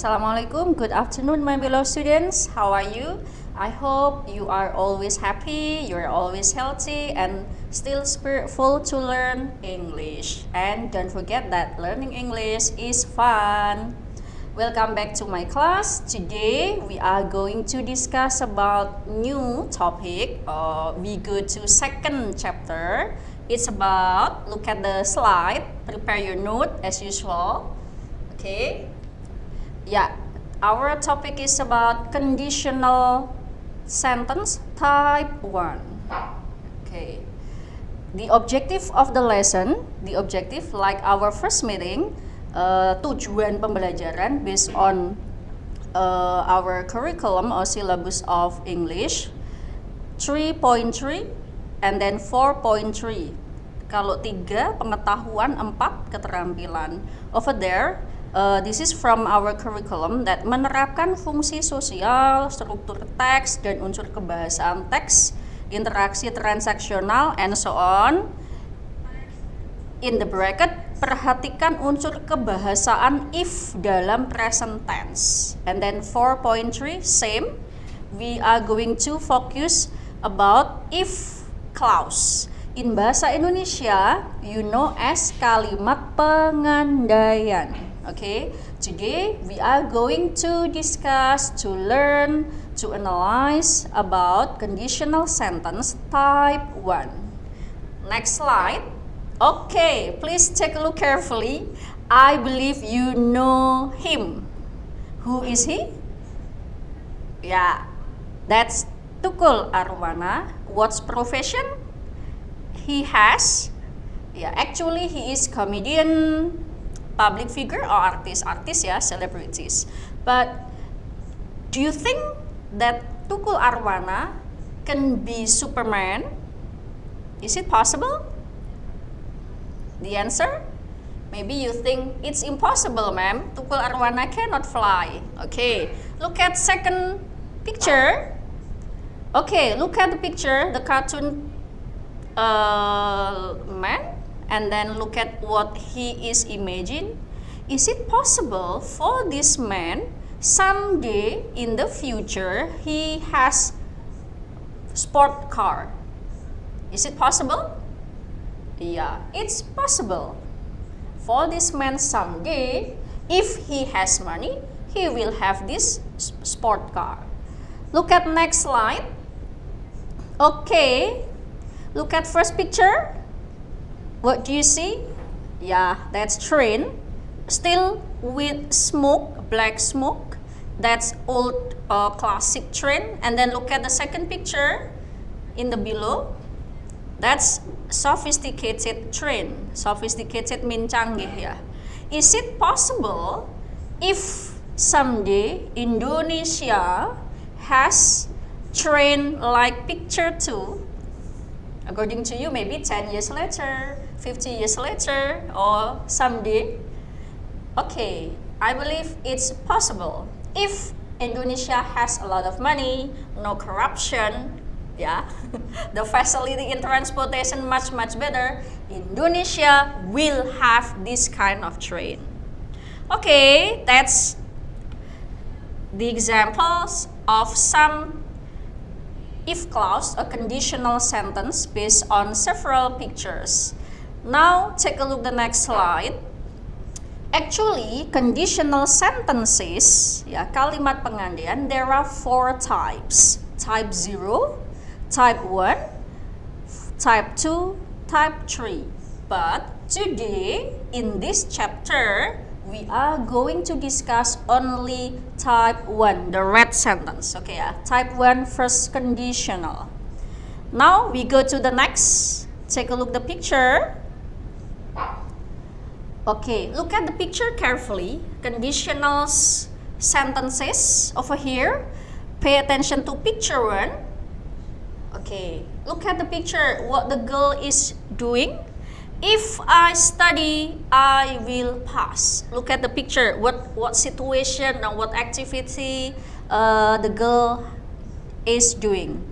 Assalamualaikum. Good afternoon, my beloved students. How are you? I hope you are always happy, you are always healthy, and still spiritful to learn English. And don't forget that learning English is fun. Welcome back to my class. Today we are going to discuss about new topic. We go to second chapter. It's about, look at the slide, prepare your note as usual. Okay. Yeah, our topic is about conditional sentence type 1. Okay. The objective of the lesson, like our first meeting, tujuan pembelajaran based on our curriculum or syllabus of English 3.3 and then 4.3. Kalau 3 pengetahuan, 4 keterampilan. Over there, this is from our curriculum that menerapkan fungsi sosial, struktur teks, dan unsur kebahasaan teks, interaksi transaksional, and so on. In the bracket, perhatikan unsur kebahasaan if dalam present tense. And then 4.3, same. We are going to focus about if clause. In bahasa Indonesia, you know as kalimat pengandaian. Okay, today we are going to discuss, to learn, to analyze about conditional sentence type 1. Next slide. Okay, please take a look carefully. I believe you know him. Who is he? Yeah, that's Tukul Arwana. What's profession? He has, actually he is comedian, public figure or artist, celebrities. But do you think that Tukul Arwana can be Superman? Is it possible? The answer? Maybe you think it's impossible, ma'am. Tukul Arwana cannot fly. Okay, look at second picture. Okay, look at the picture, the cartoon man. And then look at what he is imagining. Is it possible for this man someday in the future he has sport car? Is it possible? Yeah, it's possible. For this man someday, if he has money, he will have this sport car. Look at next slide. Okay, look at first picture. What do you see? Yeah, that's train, still with smoke, black smoke. That's old classic train. And then look at the second picture in the below. That's sophisticated train. Sophisticated means canggih ya. Is it possible if someday Indonesia has train like picture 2? According to you, maybe 10 years later, 50 years later, or someday. Okay, I believe it's possible. If Indonesia has a lot of money, no corruption, the facility in transportation much better, Indonesia will have this kind of train. Okay, that's the examples of some if clause, a conditional sentence based on several pictures. Now take a look the next slide. Actually, conditional sentences, kalimat pengandaian, there are 4 types. Type 0, type 1, type 2, type 3. But today, in this chapter, we are going to discuss only type 1, the red sentence. Okay, type 1 first conditional. Now we go to the next. Take a look at the picture. Okay, look at the picture carefully. Conditional sentences over here. Pay attention to picture 1. Okay, look at the picture, what the girl is doing. If I study, I will pass. Look at the picture, what situation and what activity the girl is doing.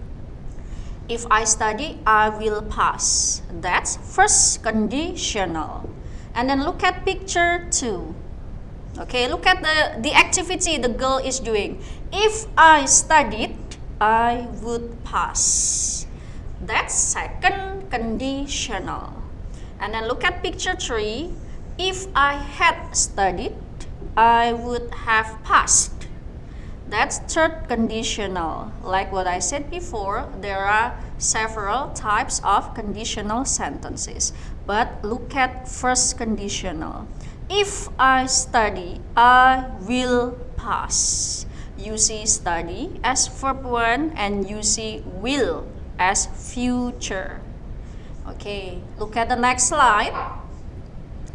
If I study, I will pass. That's first conditional. And then look at picture 2. Okay, look at the activity the girl is doing. If I studied, I would pass. That's second conditional. And then look at picture 3. If I had studied, I would have passed. That's third conditional. Like what I said before, there are several types of conditional sentences. But look at first conditional. If I study, I will pass. You see study as verb 1 and you see will as future. Okay, look at the next slide.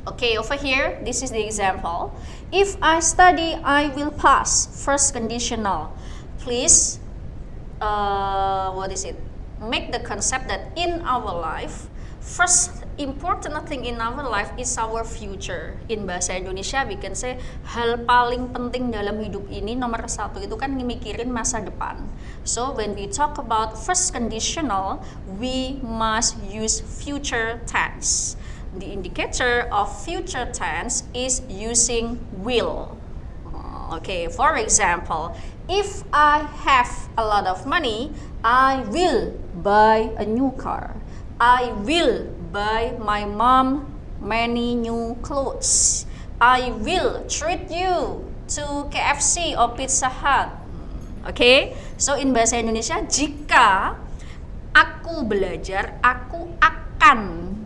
Okay, over here, this is the example. If I study, I will pass. First conditional. Please, make the concept that in our life, first important thing in our life is our future. In bahasa Indonesia, we can say hal paling penting dalam hidup ini nomor 1 itu kan mikirin masa depan. So when we talk about first conditional, we must use future tense. The indicator of future tense is using will. Okay, for example, if I have a lot of money, I will buy a new car. I will buy my mom many new clothes. I will treat you to KFC or Pizza Hut. Okay, so in bahasa Indonesia, jika aku belajar, aku akan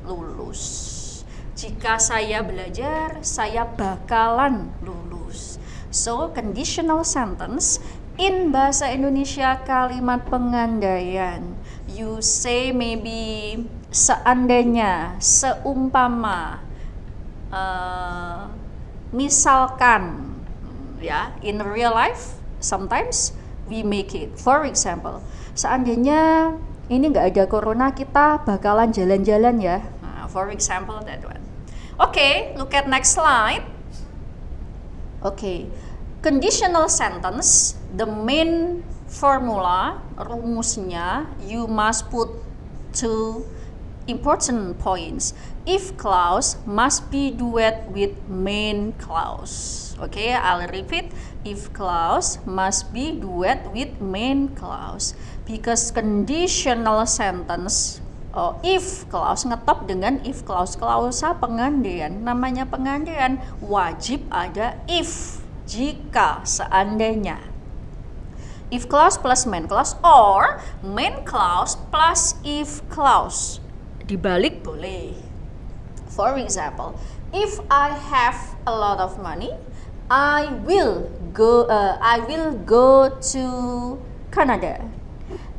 lulus. Jika saya belajar, saya bakalan lulus. So, conditional sentence in bahasa Indonesia kalimat pengandaian. You say maybe seandainya, seumpama, misalkan, ya, in real life sometimes we make it. For example, seandainya ini nggak ada corona, kita bakalan jalan-jalan ya. For example, that one. Okay, look at next slide. Okay, conditional sentence, the main formula, rumusnya, you must put 2 important points. If clause must be duet with main clause. Okay, I'll repeat. If clause must be duet with main clause. Because conditional sentence, if clause ngetop dengan if clause, klausa pengandaian. Namanya pengandaian wajib ada if, jika, seandainya. If clause plus main clause or main clause plus if clause. Dibalik boleh. For example, if I have a lot of money, I will go to Canada.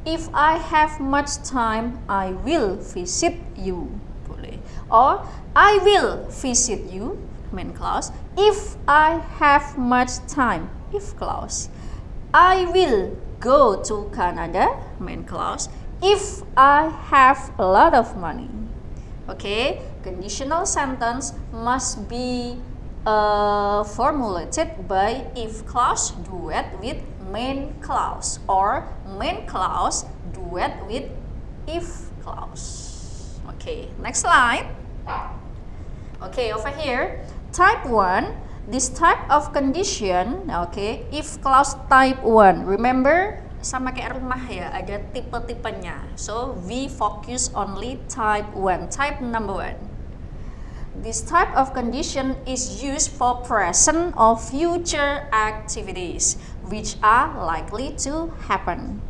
If I have much time, I will visit you. Boleh. Or I will visit you, main clause. If I have much time, if clause. I will go to Canada, main clause. If I have a lot of money. Okay, conditional sentence must be formulated by if clause duet with main clause or main clause duet with if clause. Okay, next slide. Okay, over here, type 1, this type of condition, okay, if clause type 1, remember, sama kayak rumah ya, ada tipe-tipenya. So, we focus only type 1, type number 1. This type of condition is used for present or future activities which are likely to happen.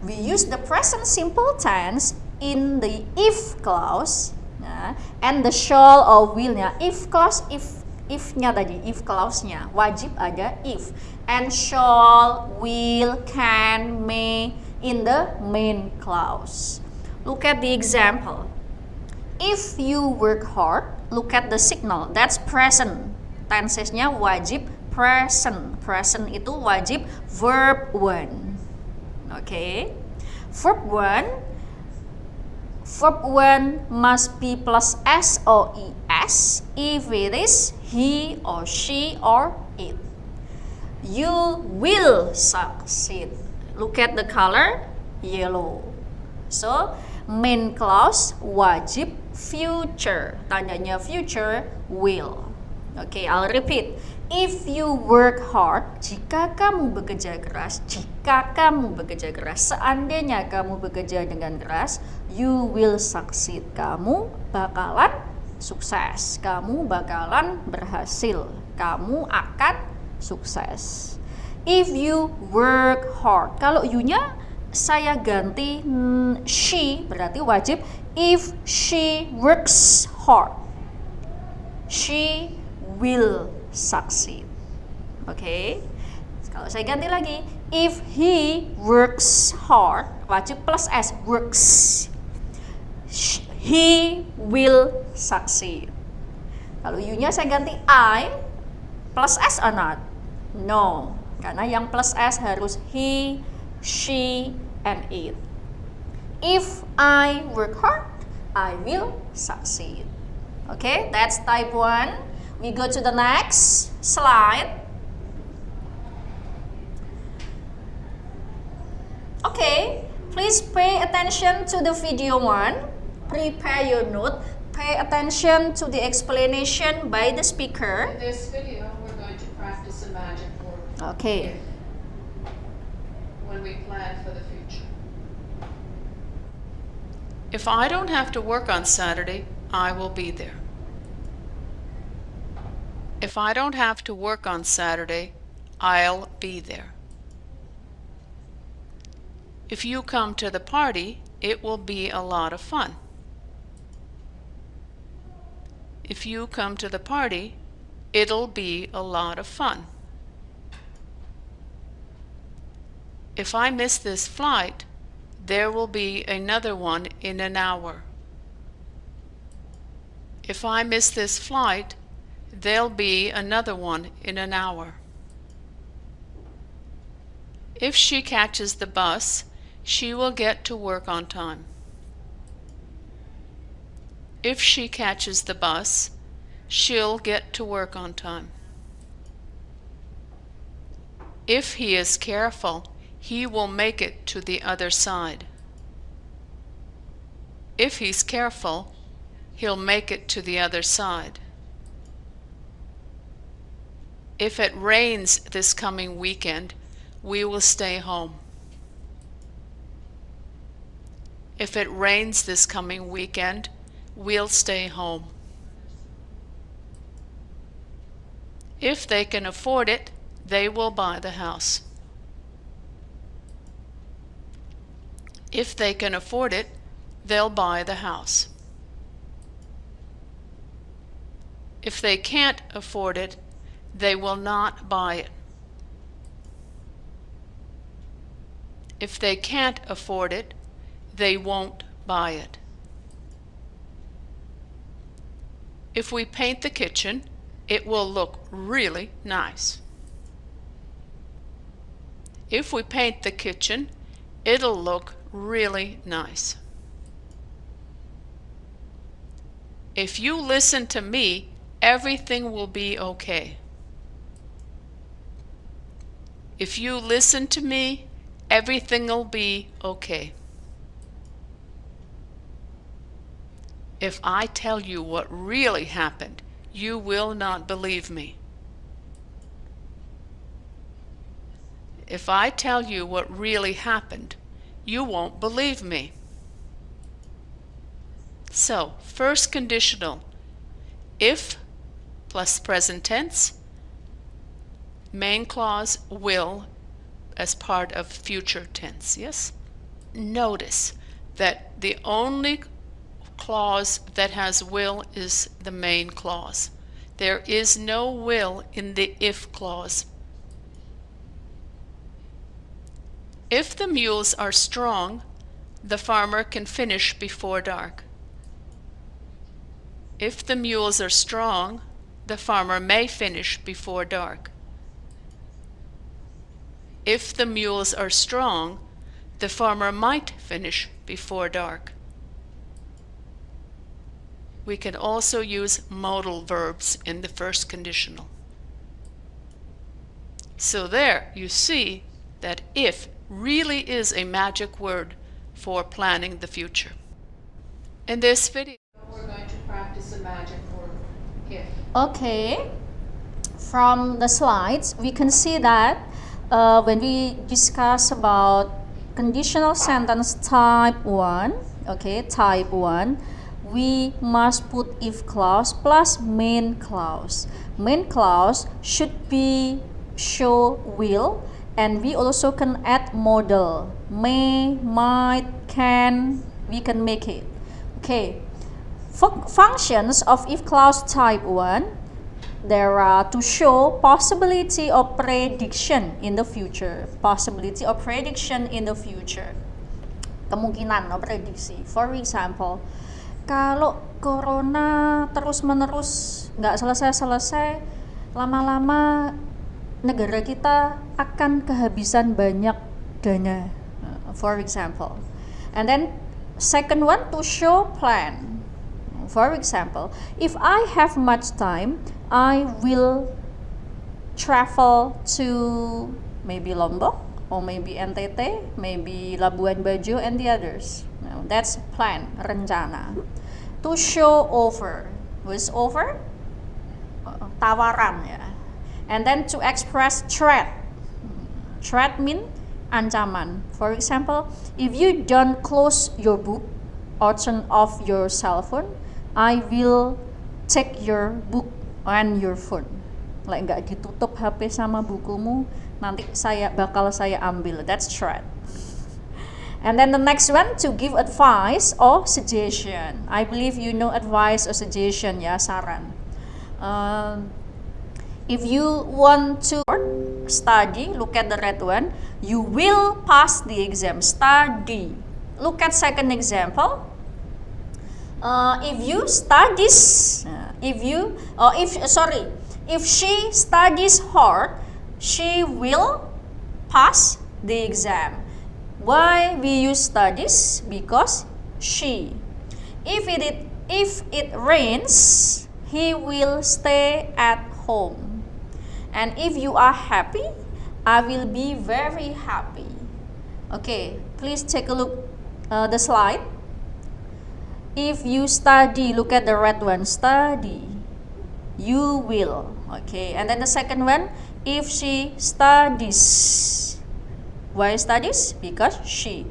We use the present simple tense in the if clause and the shall or will-nya. If clause, if-nya tadi, if clause-nya wajib ada if, and shall, will, can, may in the main clause. Look at the example. If you work hard, look at the signal. That's present. Tenses-nya wajib present. Present itu wajib verb 1. Okay. Verb 1 must be plus s or es if it is he or she or it. You will succeed. Look at the color, yellow. So, main clause wajib future. Tandanya future will. Okay, I'll repeat. If you work hard, jika kamu bekerja keras, seandainya kamu bekerja dengan keras, you will succeed. Kamu bakalan sukses, kamu bakalan berhasil, kamu akan sukses. If you work hard, kalau you-nya saya ganti she, berarti wajib if she works hard, she will succeed. Oke. Kalau saya ganti lagi, if he works hard, wajib plus s, works, he will succeed. Kalau you-nya saya ganti I, plus s or not? No, karena yang plus s harus he, she, and it. If I work hard, I will succeed. Okay, that's type 1. We go to the next slide. Okay, please pay attention to the video 1. Prepare your note. Pay attention to the explanation by the speaker. In this video, we're going to practice a magic word. Okay. When we plan for the future. If I don't have to work on Saturday, I will be there. If I don't have to work on Saturday, I'll be there. If you come to the party, it will be a lot of fun. If you come to the party, it'll be a lot of fun. If I miss this flight, there will be another one in an hour. If I miss this flight, there'll be another one in an hour. If she catches the bus, she will get to work on time. If she catches the bus, she'll get to work on time. If he is careful, he will make it to the other side. If he's careful, he'll make it to the other side. If it rains this coming weekend, we will stay home. If it rains this coming weekend, we'll stay home. If they can afford it, they will buy the house. If they can afford it, they'll buy the house. If they can't afford it, they will not buy it. If they can't afford it, they won't buy it. If we paint the kitchen, it will look really nice. If we paint the kitchen, it'll look really nice. If you listen to me, everything will be okay. If you listen to me, everything will be okay. If I tell you what really happened, you will not believe me. If I tell you what really happened, you won't believe me. So, first conditional, if plus present tense, main clause will as part of future tense, yes? Notice that the only clause that has will is the main clause. There is no will in the if clause. If the mules are strong, the farmer can finish before dark. If the mules are strong, the farmer may finish before dark. If the mules are strong, the farmer might finish before dark. We can also use modal verbs in the first conditional. So there you see that if really is a magic word for planning the future. In this video, we're going to practice a magic word, if. Okay. from the slides, we can see that when we discuss about conditional sentence type 1, okay, type 1, we must put if clause plus main clause. Main clause should be show will, and we also can add modal. May, might, can, we can make it. Okay, functions of if clause type 1, there are to show possibility of prediction in the future. Possibility of prediction in the future. Kemungkinan prediksi. For example, kalau corona terus-menerus nggak selesai-selesai, lama-lama negara kita akan kehabisan banyak dana. For example. And then second one, to show plan. For example, if I have much time, I will travel to maybe Lombok or maybe NTT, maybe Labuan Bajo and the others. Now, that's plan, rencana. To show offer. What's offer? Tawaran ya. And then to express threat. Threat mean ancaman. For example, if you don't close your book or turn off your cell phone, I will take your book and your phone. Like nggak ditutup HP sama bukumu, nanti bakal saya ambil. That's threat. And then the next one, to give advice or suggestion. I believe you know advice or suggestion ya, saran. If you want to study, look at the red one. You will pass the exam. Study. Look at second example. If she studies hard, she will pass the exam. Why we use studies? Because she. If it rains, he will stay at home. And if you are happy, I will be very happy. Okay, please take a look the slide. If you study, look at the red one, study. You will. Okay, and then the second one, if she studies. Why studies? Because she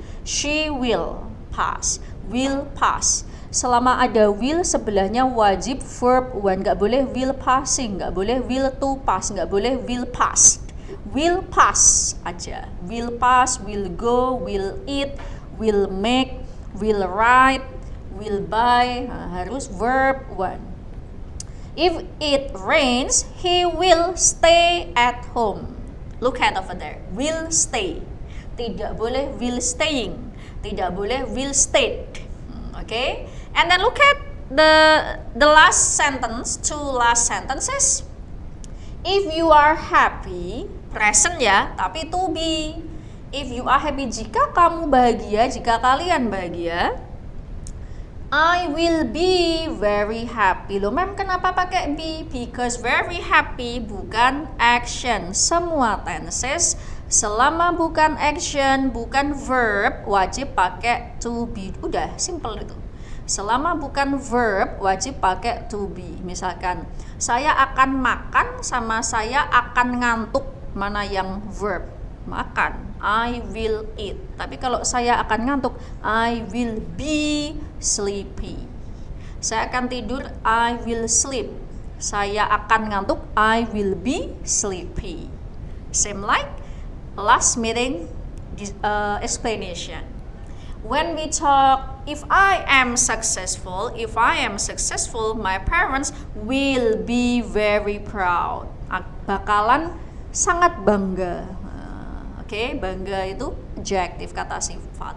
will pass. Will pass. Selama ada will sebelahnya wajib verb one, nggak boleh will passing, nggak boleh will to pass, nggak boleh will passed. Will pass aja. Will pass, will go, will eat, will make, will write, will buy. Harus verb one. If it rains, he will stay at home. Look at over there. Will stay. Tidak boleh will staying. Tidak boleh will stayed. Okay? And then look at the last sentence, two last sentences. If you are happy, present ya, tapi to be. If you are happy, jika kamu bahagia, jika kalian bahagia, I will be very happy. Loh, ma'am, kenapa pakai be? Because very happy bukan action. Semua tenses selama bukan action, bukan verb, wajib pakai to be. Udah, simple itu. Selama bukan verb, wajib pakai to be. Misalkan, saya akan makan sama saya akan ngantuk. Mana yang verb? Makan. I will eat. Tapi kalau saya akan ngantuk, I will be sleepy. Saya akan tidur, I will sleep. Saya akan ngantuk, I will be sleepy. Same like last meeting explanation. When we talk, if I am successful, my parents will be very proud. Bakalan sangat bangga. Oke, bangga itu adjective, kata sifat.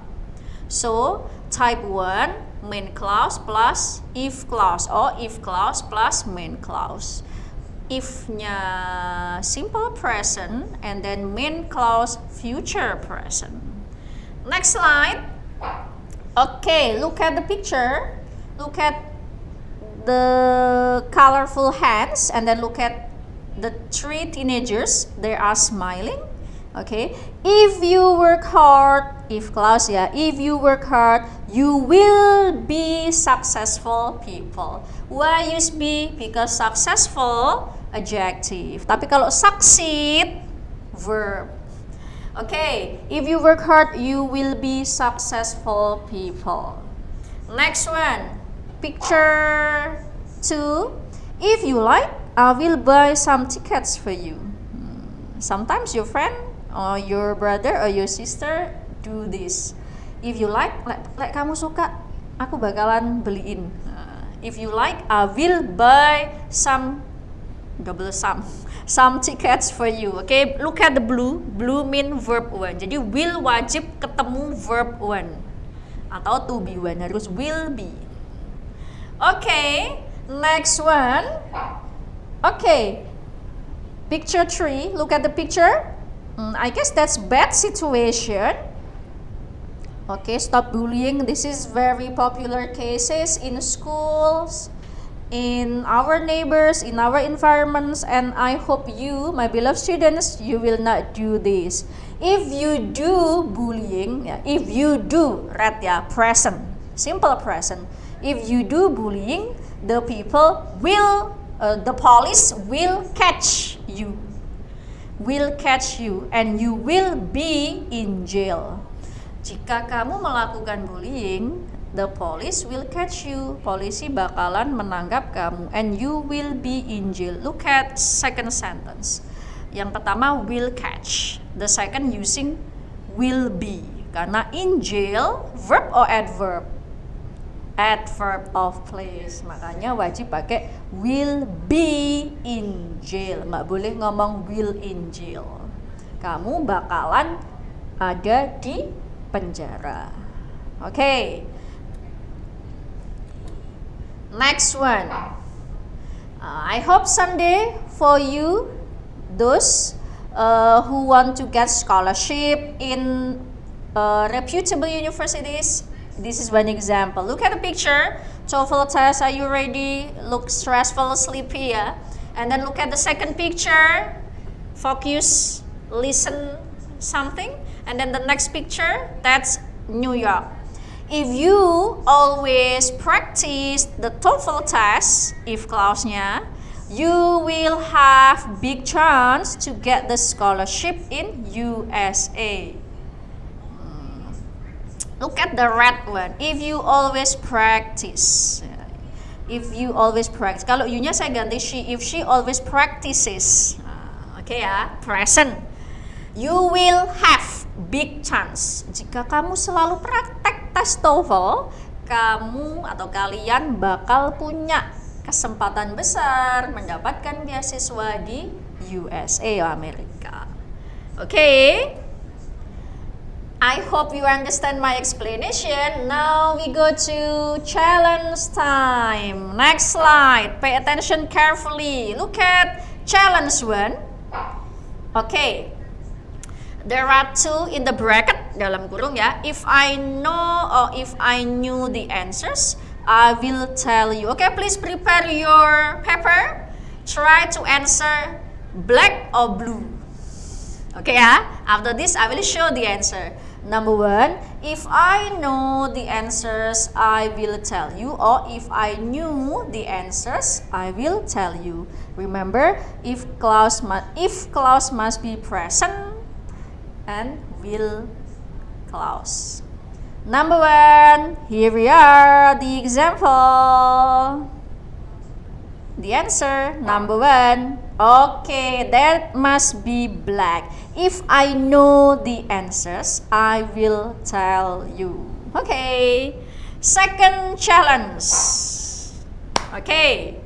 So, type 1, main clause plus if clause, or if clause plus main clause. If-nya simple present, and then main clause future present. Next slide. Okay, look at the picture. Look at the colorful hands, and then look at the three teenagers. They are smiling. Okay, if you work hard, if clause ya, if you work hard, you will be successful people. Why use be? Because successful adjective. Tapi kalau succeed, verb. Okay, if you work hard, you will be successful people. Next one, picture 2. If you like, I will buy some tickets for you. Sometimes your friend or your brother or your sister do this. If you like kamu suka, aku bakalan beliin. If you like, I will buy some tickets for you. Okay, look at the blue. Blue mean verb 1. Jadi will wajib ketemu verb 1 atau to be 1, harus will be. Okay, next one. Okay, picture 3. Look at the picture. I guess that's bad situation. Okay, stop bullying. This is very popular cases in schools, in our neighbors, in our environments, and I hope you, my beloved students, you will not do this. If you do bullying, if you do, red ya, present, simple present. If you do bullying, the people will, the police will catch you, and you will be in jail. Jika kamu melakukan bullying, the police will catch you. Polisi bakalan menangkap kamu, and you will be in jail. Look at second sentence. Yang pertama will catch, the second using will be. Karena in jail, verb or adverb? Adverb of place. Makanya wajib pakai will be in jail. Nggak boleh ngomong will in jail. Kamu bakalan ada di penjara. Okay. Next one. I hope someday for you, those who want to get scholarship in reputable universities, this is one example. Look at the picture. TOEFL test, are you ready? Look stressful, sleepy, yeah? And then look at the second picture. Focus, listen something. And then the next picture, that's New York. If you always practice the TOEFL test, if clause-nya, you will have big chance to get the scholarship in USA. Look at the red one. If you always practice. Kalau you-nya saya ganti she. If she always practices. Okay ya, present. You will have big chance. Jika kamu selalu praktek tes TOEFL, kamu atau kalian bakal punya kesempatan besar mendapatkan beasiswa di USA, Amerika. Okay? I hope you understand my explanation. Now we go to challenge time. Next slide. Pay attention carefully. Look at challenge 1. Okay. There are 2 in the bracket, dalam kurung ya. If I know or if I knew the answers, I will tell you. Okay, please prepare your paper. Try to answer black or blue. Okay ya. After this, I will show the answer. Number 1, if I know the answers, I will tell you. Or if I knew the answers, I will tell you. Remember, if clause must be present and will clause. Number 1, here we are, the example. The answer, number 1. Okay, that must be black. If I know the answers, I will tell you. Okay, second challenge. Okay,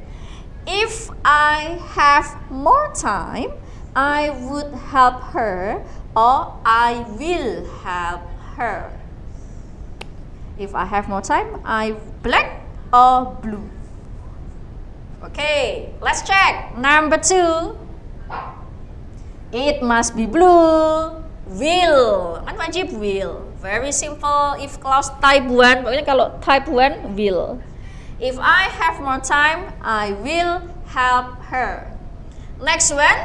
if I have more time, I would help her, or I will help her. If I have more time, I black or blue. Okay, let's check. Number 2. It must be blue. Will. Kan wajib will. Very simple. If clause type 1, pokoknya kalau type 1 will. If I have more time, I will help her. Next one.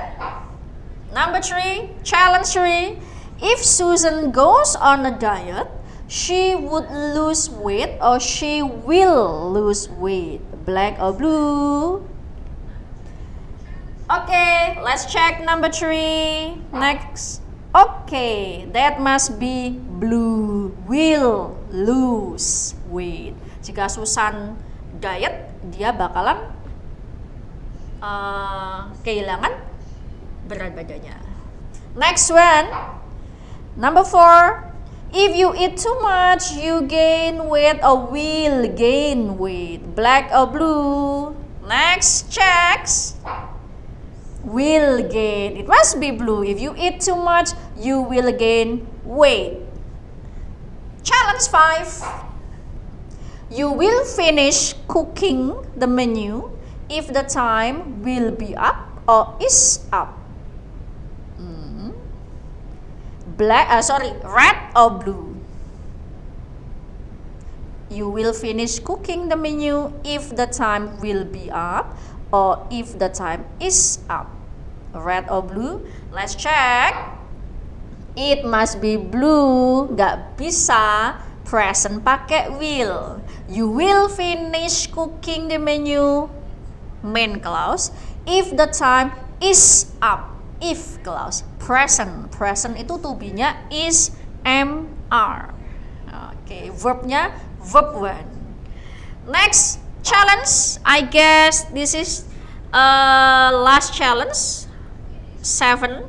Number 3, challenge 3. If Susan goes on a diet, she would lose weight or she will lose weight. Black or blue? Okay, let's check number 3. Next. Okay, that must be blue. Will lose weight. Jika Susan diet, dia bakalan kehilangan berat badannya. Next one. Number 4. If you eat too much, you gain weight or will gain weight. Black or blue? Next, checks. Will gain. It must be blue. If you eat too much, you will gain weight. Challenge 5. You will finish cooking the menu if the time will be up or is up. Red or blue? You will finish cooking the menu if the time will be up or if the time is up. Red or blue? Let's check. It must be blue. Gak bisa present pakai will. You will finish cooking the menu, main clause, if the time is up. If clause, present itu to be-nya is MR. Oke, verbnya verb 1. Next challenge, I guess this is last challenge, 7.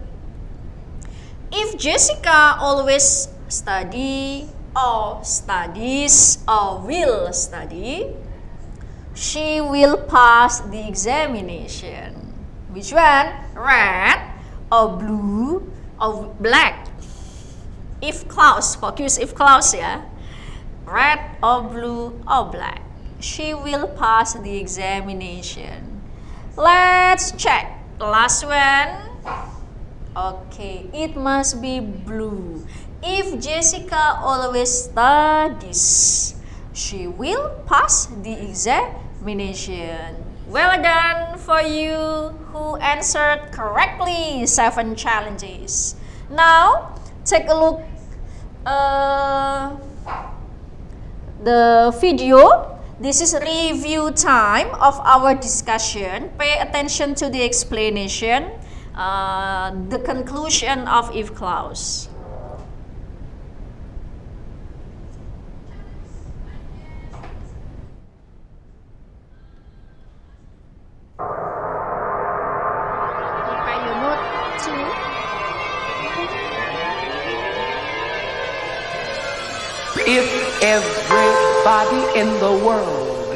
If Jessica always study or studies or will study, she will pass the examination. Which one? Red or blue or black? If clause, focus if clause ya. Red or blue or black? She will pass the examination. Let's check. Last one. Okay, it must be blue. If Jessica always studies, she will pass the examination. Well done for you who answered correctly 7 challenges. Now, take a look the video. This is review time of our discussion. Pay attention to the explanation, the conclusion of if clause. If everybody in the world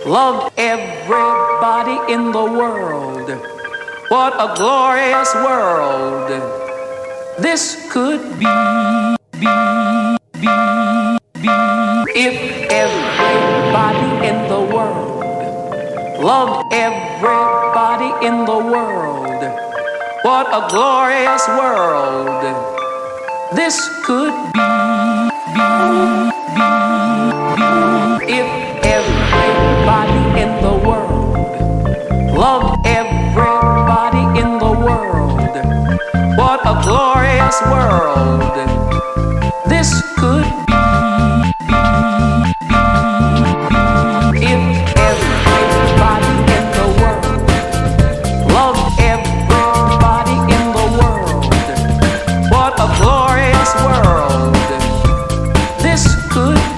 loved everybody in the world, what a glorious world this could be. If everybody in the world loved everybody in the world, what a glorious world this could be. If everybody in the world loved everybody in the world, what a glorious world this could be. If everybody in the world loved everybody in the world, what a glorious world this could be.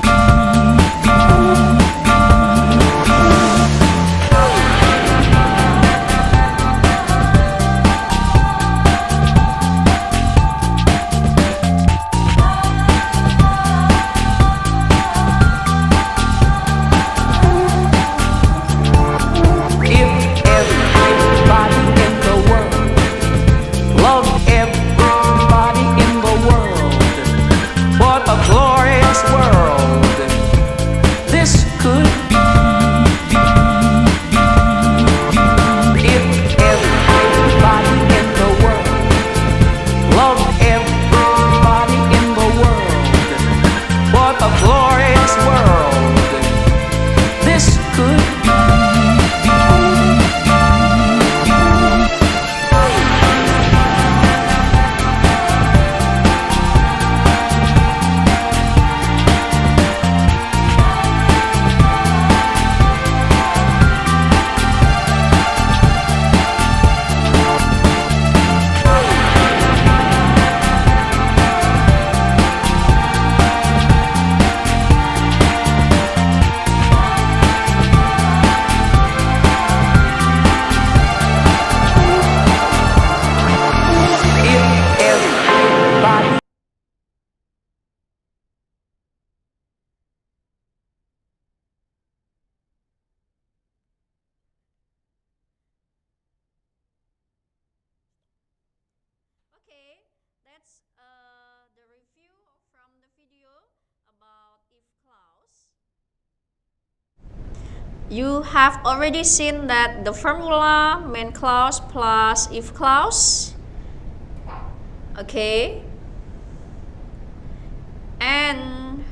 that's the review from the video about if clause. You have already seen that the formula main clause plus if clause. Okay. And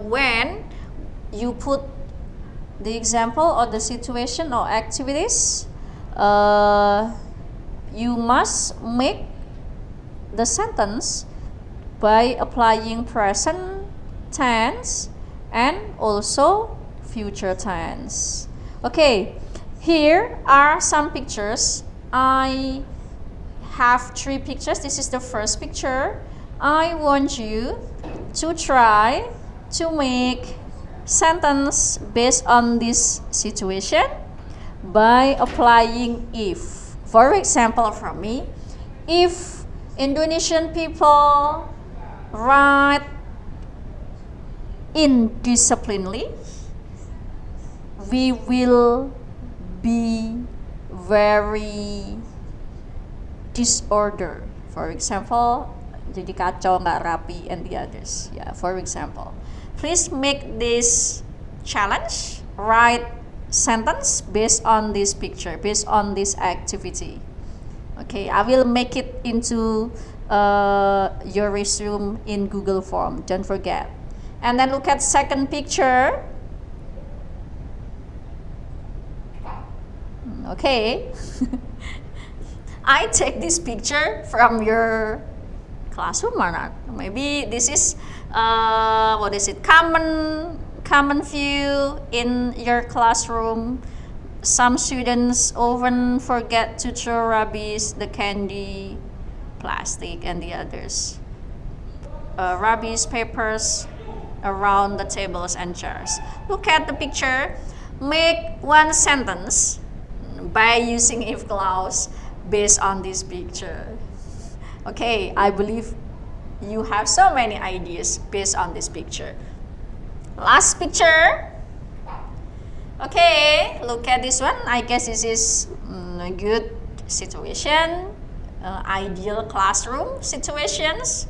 when you put the example or the situation or activities, you must make the sentence by applying present tense and also future tense. Okay, here are some pictures. I have 3 pictures. This is the first picture. I want you to try to make sentence based on this situation by applying if. For example, from me, if Indonesian people write indisciplinedly, we will be very disordered. For example, jadi kacau, nggak rapi, and the others. Yeah, for example. Please make this challenge. Write sentence based on this picture, based on this activity. Okay, I will make it into your resume in Google Form. Don't forget. And then look at second picture. Okay. I take this picture from your classroom or not? Maybe this is common view in your classroom. Some students often forget to throw rubbish, the candy, plastic, and the others. Rubbish, papers around the tables and chairs. Look at the picture. Make one sentence by using if clause based on this picture. Okay, I believe you have so many ideas based on this picture. Last picture. Okay, look at this one. I guess this is a good situation, ideal classroom situations.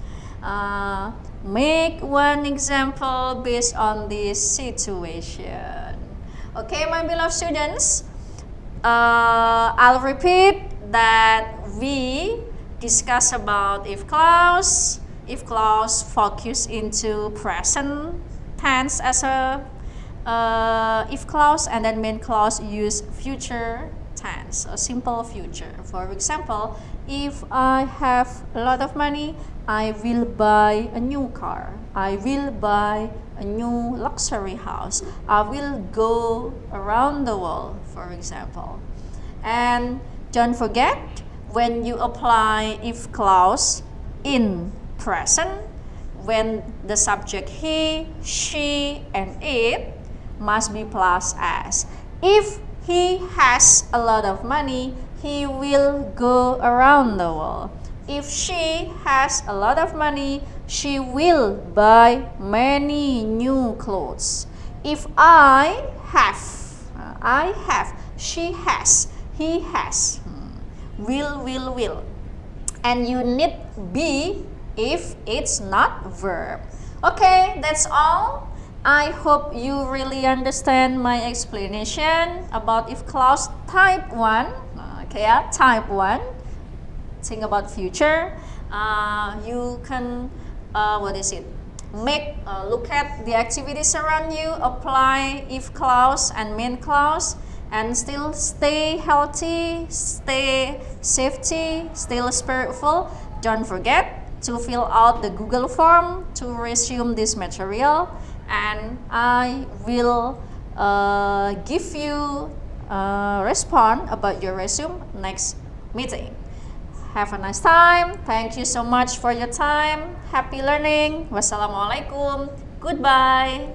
Make one example based on this situation. Okay, my beloved students, I'll repeat that we discuss about if clause. If clause focus into present tense as a if clause, and then main clause use future tense, a simple future. For example, if I have a lot of money, I will buy a new car. I will buy a new luxury house. I will go around the world, for example. And don't forget, when you apply if clause in present, when the subject he, she, and it must be plus s. If he has a lot of money, he will go around the world. If she has a lot of money, she will buy many new clothes. If I have, she has, he has, will. And you need be if it's not verb. Okay, that's all. I hope you really understand my explanation about if clause type 1. Okay, type 1. Think about future. You can, look at the activities around you, apply if clause and main clause, and still stay healthy, stay safety, still spiritful. Don't forget to fill out the Google form to resume this material, and I will give you a response about your resume next meeting. Have a nice time. Thank you so much for your time. Happy learning. Wassalamualaikum. Goodbye.